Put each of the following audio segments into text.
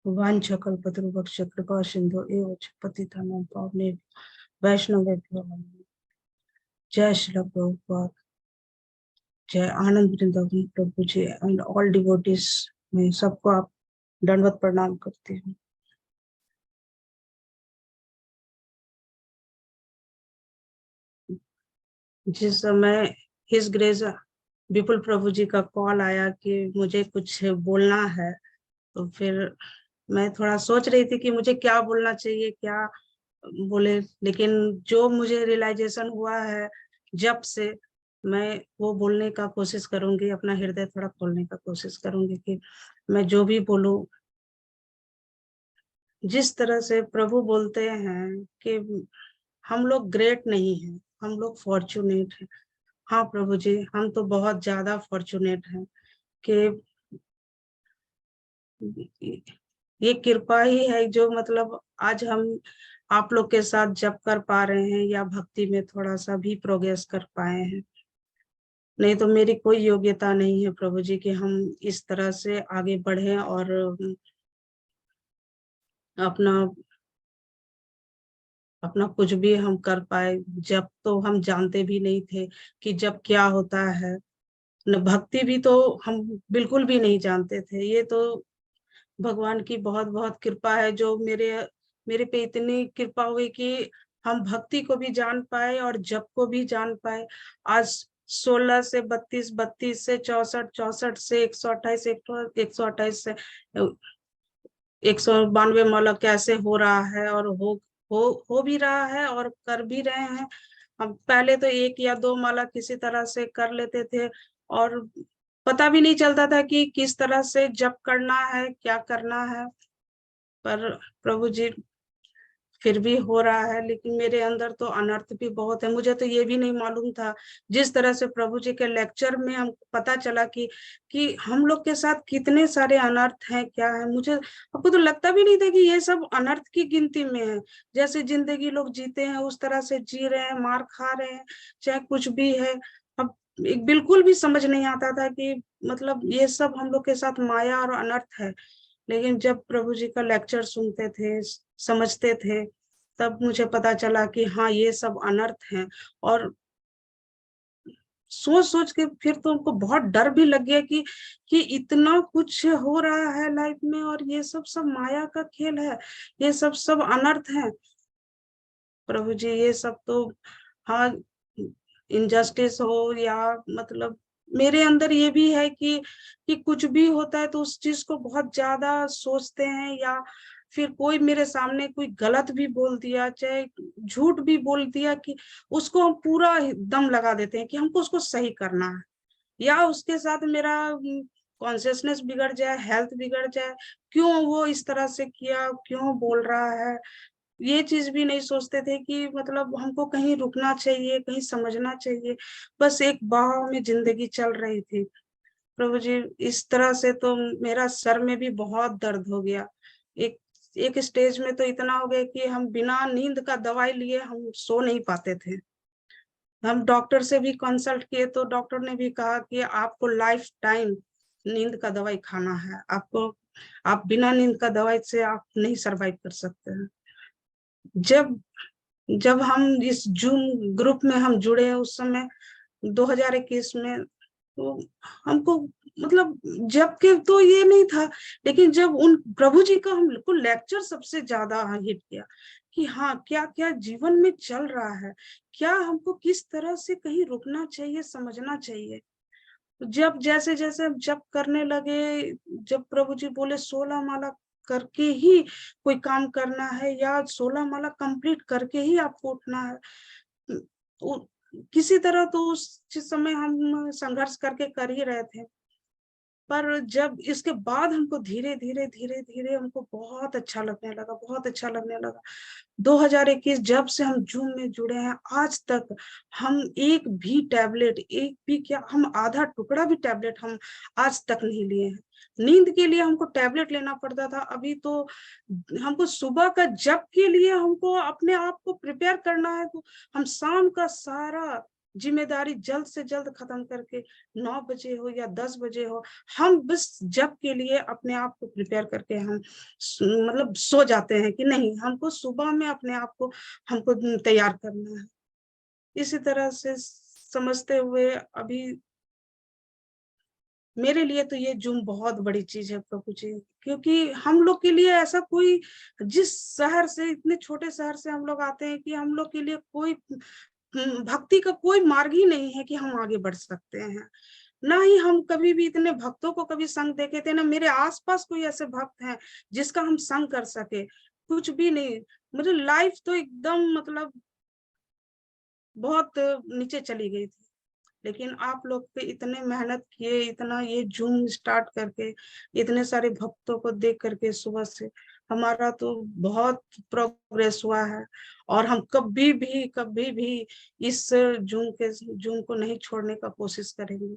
वाञ्छकल्पतरुभ्यश्च कृपा सिंधु एव च पतितानां पावनेभ्यो वैष्णवेभ्यो नमः। जय श्रील प्रभुपाद, जय आनंद वृंदावन प्रभु जी एंड ऑल डिवोटीज। मैं सबको आप दंडवत प्रणाम करती हूँ। जिस समय हिज ग्रेस विपुल प्रभु जी का कॉल आया कि मुझे कुछ बोलना है, तो फिर मैं थोड़ा सोच रही थी कि मुझे क्या बोलना चाहिए, क्या बोले। लेकिन जो मुझे रियलाइजेशन हुआ है, जब से मैं वो बोलने का कोशिश करूंगी, अपना हृदय थोड़ा खोलने का कोशिश करूंगी कि मैं जो भी बोलूं, जिस तरह से प्रभु बोलते हैं कि हम लोग ग्रेट नहीं हैं, हम लोग फॉर्चुनेट हैं। हाँ प्रभु जी, हम तो बहुत ज्यादा फॉर्चुनेट हैं कि ये कृपा ही है जो मतलब आज हम आप लोग के साथ जप कर पा रहे हैं या भक्ति में थोड़ा सा भी प्रोग्रेस कर पाए हैं। नहीं तो मेरी कोई योग्यता नहीं है प्रभु जी कि हम इस तरह से आगे बढ़े और अपना अपना कुछ भी हम कर पाए। जब तो हम जानते भी नहीं थे कि जब क्या होता है, न भक्ति भी तो हम बिल्कुल भी नहीं जानते थे। ये तो भगवान की बहुत बहुत कृपा है जो मेरे मेरे पे इतनी कृपा हुई कि हम भक्ति को भी जान पाए और जप को भी जान पाए। आज 16 से 32, 32 से 64, 64 से 128, 128 से 192 माला कैसे हो रहा है, और हो भी रहा है और कर भी रहे हैं। हम पहले तो एक या दो माला किसी तरह से कर लेते थे और पता भी नहीं चलता था कि किस तरह से जप करना है, क्या करना है। पर प्रभु जी फिर भी हो रहा है, लेकिन मेरे अंदर तो अनर्थ भी बहुत है। मुझे तो ये भी नहीं मालूम था, जिस तरह से प्रभु जी के लेक्चर में हमको पता चला कि हम लोग के साथ कितने सारे अनर्थ हैं, क्या है। मुझे आपको तो लगता भी नहीं था कि ये सब अनर्थ की गिनती में है। जैसे जिंदगी लोग जीते हैं उस तरह से जी रहे हैं, मार खा रहे हैं, चाहे कुछ भी है। अब बिल्कुल भी समझ नहीं आता था कि मतलब ये सब हम लोग के साथ माया और अनर्थ है। लेकिन जब प्रभु जी का लेक्चर सुनते थे, समझते थे, तब मुझे पता चला कि हाँ ये सब अनर्थ हैं। और सोच सोच के फिर तो उनको बहुत डर भी लग गया कि इतना कुछ हो रहा है लाइफ में और ये सब सब माया का खेल है, ये सब सब अनर्थ है। प्रभु जी ये सब तो, हाँ, इनजस्टिस हो या मतलब मेरे अंदर ये भी है कि कुछ भी होता है तो उस चीज को बहुत ज्यादा सोचते हैं, या फिर कोई मेरे सामने कोई गलत भी बोल दिया, चाहे झूठ भी बोल दिया, कि उसको हम पूरा दम लगा देते हैं कि हमको उसको सही करना है, या उसके साथ मेरा कॉन्शियसनेस बिगड़ जाए, हेल्थ बिगड़ जाए। क्यों वो इस तरह से किया, क्यों बोल रहा है, ये चीज भी नहीं सोचते थे कि मतलब हमको कहीं रुकना चाहिए, कहीं समझना चाहिए। बस एक बहाव में जिंदगी चल रही थी। प्रभु जी इस तरह से तो मेरा सर में भी बहुत दर्द हो गया। एक एक स्टेज में तो इतना हो गया कि हम बिना नींद का दवाई लिए हम सो नहीं पाते थे। हम डॉक्टर से भी कंसल्ट किए तो डॉक्टर ने भी कहा कि आपको लाइफ टाइम नींद का दवाई खाना है, आपको, आप बिना नींद का दवाई से आप नहीं सरवाइव कर सकते हैं। जब जब हम इस जूम ग्रुप में हम जुड़े उस समय 2021 में, तो हमको मतलब जब के तो ये नहीं था, लेकिन जब उन प्रभु जी का हमको लेक्चर सबसे ज्यादा हिट किया कि हाँ क्या क्या जीवन में चल रहा है, क्या हमको किस तरह से कहीं रुकना चाहिए, समझना चाहिए। जब जैसे जैसे हम जब करने लगे, जब प्रभु जी बोले 16 माला करके ही कोई काम करना है या 16 माला कंप्लीट करके ही आपको उठना है, तो किसी तरह तो उस समय हम संघर्ष करके कर ही रहे थे। पर जब इसके बाद हमको धीरे धीरे धीरे धीरे हमको बहुत अच्छा लगने लगा, बहुत अच्छा लगने लगा। 2021 जब से हम जूम में जुड़े हैं आज तक, हम एक भी टैबलेट, एक भी क्या, हम आधा टुकड़ा भी टैबलेट हम आज तक नहीं लिए हैं। नींद के लिए हमको टैबलेट लेना पड़ता था, अभी तो हमको सुबह का जप के लिए हमको अपने आप को प्रिपेयर करना है, तो हम शाम का सारा जिम्मेदारी जल्द से जल्द खत्म करके 9 बजे हो या 10 बजे हो, हम बस जब के लिए अपने आप को प्रिपेयर करके हम मतलब सो जाते हैं कि नहीं, हमको सुबह में अपने आप को हमको तैयार करना है। इसी तरह से समझते हुए अभी मेरे लिए तो ये जूम बहुत बड़ी चीज है प्रभु जी, क्योंकि हम लोग के लिए ऐसा कोई, जिस शहर से, इतने छोटे शहर से हम लोग आते हैं कि हम लोग के लिए कोई भक्ति का कोई मार्ग ही नहीं है कि हम आगे बढ़ सकते हैं। ना ही हम कभी भी इतने भक्तों को कभी संग देखे थे, ना मेरे आसपास कोई ऐसे भक्त हैं जिसका हम संग कर सके, कुछ भी नहीं। मुझे लाइफ तो एकदम मतलब बहुत नीचे चली गई थी। लेकिन आप लोग पे इतने मेहनत किए, इतना ये जूम स्टार्ट करके, इतने सारे भक्तों को देख करके सुबह से हमारा तो बहुत प्रोग्रेस हुआ है। और हम कभी भी इस जूम को नहीं छोड़ने का कोशिश करेंगे।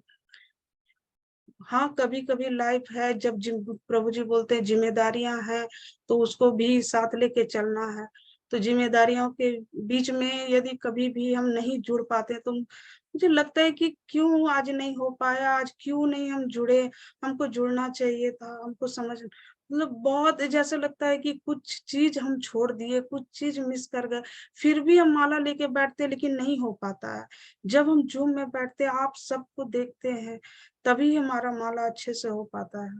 हाँ, कभी कभी लाइफ है, जब प्रभु जी बोलते हैं जिम्मेदारियां हैं, तो उसको भी साथ लेके चलना है। तो जिम्मेदारियों के बीच में यदि कभी भी हम नहीं जुड़ पाते, तो मुझे लगता है कि क्यों आज नहीं हो पाया, आज क्यों नहीं हम जुड़े, हमको जुड़ना चाहिए था, हमको समझ मतलब बहुत जैसे लगता है कि कुछ चीज हम छोड़ दिए, कुछ चीज मिस कर गए। फिर भी हम माला लेके बैठते, लेकिन नहीं हो पाता है। जब हम जूम में बैठते, आप सबको देखते हैं, तभी हमारा माला अच्छे से हो पाता है।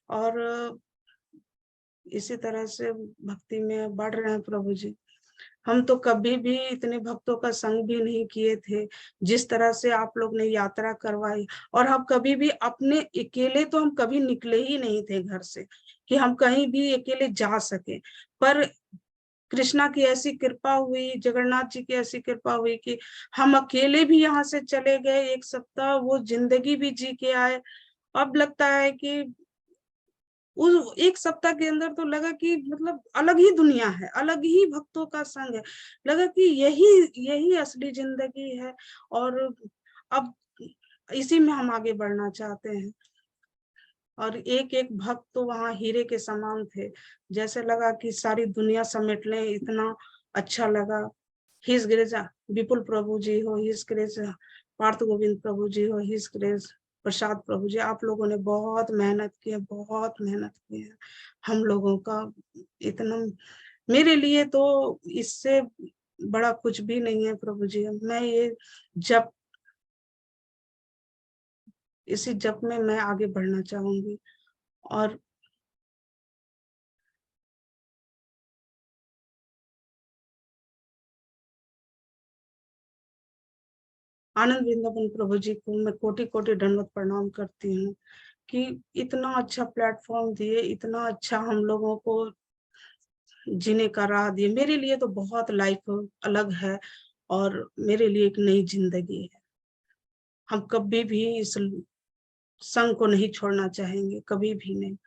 और इसी तरह से भक्ति में बढ़ रहे हैं प्रभु जी। हम तो कभी भी इतने भक्तों का संग भी नहीं किए थे जिस तरह से आप लोग ने यात्रा करवाई। और हम कभी भी अपने अकेले तो हम कभी निकले ही नहीं थे घर से कि हम कहीं भी अकेले जा सके। पर कृष्णा की ऐसी कृपा हुई, जगन्नाथ जी की ऐसी कृपा हुई कि हम अकेले भी यहाँ से चले गए, 1 सप्ताह वो जिंदगी भी जी के आए। अब लगता है कि उस 1 सप्ताह के अंदर तो लगा कि मतलब अलग ही दुनिया है, अलग ही भक्तों का संग है। लगा कि यही यही असली जिंदगी है। और अब इसी में हम आगे बढ़ना चाहते हैं। और एक एक भक्त तो वहां हीरे के समान थे, जैसे लगा कि सारी दुनिया समेट लें, इतना अच्छा लगा। हिज ग्रेस विपुल प्रभु जी हो, हिज ग्रेस पार्थ गोविंद प्रभु जी हो, हिज ग्रेस प्रसाद प्रभु जी, आप लोगों ने बहुत मेहनत की है, बहुत मेहनत की है। हम लोगों का इतना, मेरे लिए तो इससे बड़ा कुछ भी नहीं है प्रभु जी। मैं ये जब इसी जप में मैं आगे बढ़ना चाहूंगी। और आनंद वृंदावन प्रभु जी को मैं कोटि कोटि दंडवत प्रणाम करती हूँ कि इतना अच्छा प्लेटफॉर्म दिए, इतना अच्छा हम लोगों को जीने का राह दिए। मेरे लिए तो बहुत लाइफ अलग है, और मेरे लिए एक नई जिंदगी है। हम कभी भी इस संग को नहीं छोड़ना चाहेंगे, कभी भी नहीं।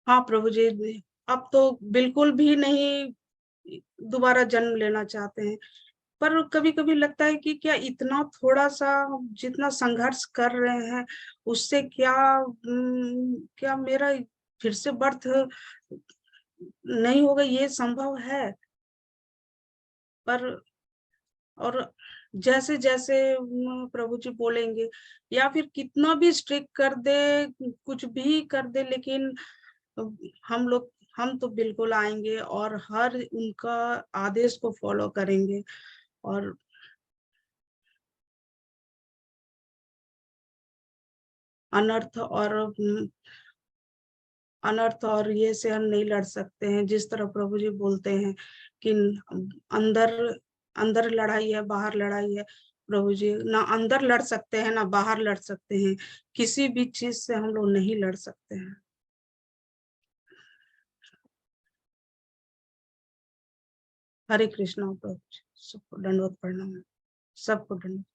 हाँ प्रभु जी, अब तो बिल्कुल भी नहीं दोबारा जन्म लेना चाहते हैं। पर कभी कभी लगता है कि क्या इतना थोड़ा सा जितना संघर्ष कर रहे हैं, उससे क्या क्या मेरा फिर से बर्थ नहीं होगा, ये संभव है। पर और जैसे जैसे प्रभु जी बोलेंगे, या फिर कितना भी स्ट्रिक्ट कर दे, कुछ भी कर दे, लेकिन हम लोग, हम तो बिल्कुल आएंगे और हर उनका आदेश को फॉलो करेंगे। और अनर्थ और अनर्थ और ये से हम नहीं लड़ सकते हैं। जिस तरह प्रभु जी बोलते हैं कि अंदर अंदर लड़ाई है, बाहर लड़ाई है। प्रभु जी ना अंदर लड़ सकते हैं, ना बाहर लड़ सकते हैं, किसी भी चीज से हम लोग नहीं लड़ सकते हैं। हरे कृष्णा प्रभु जी, सबको दंडवत प्रणाम, सबको दंडवत।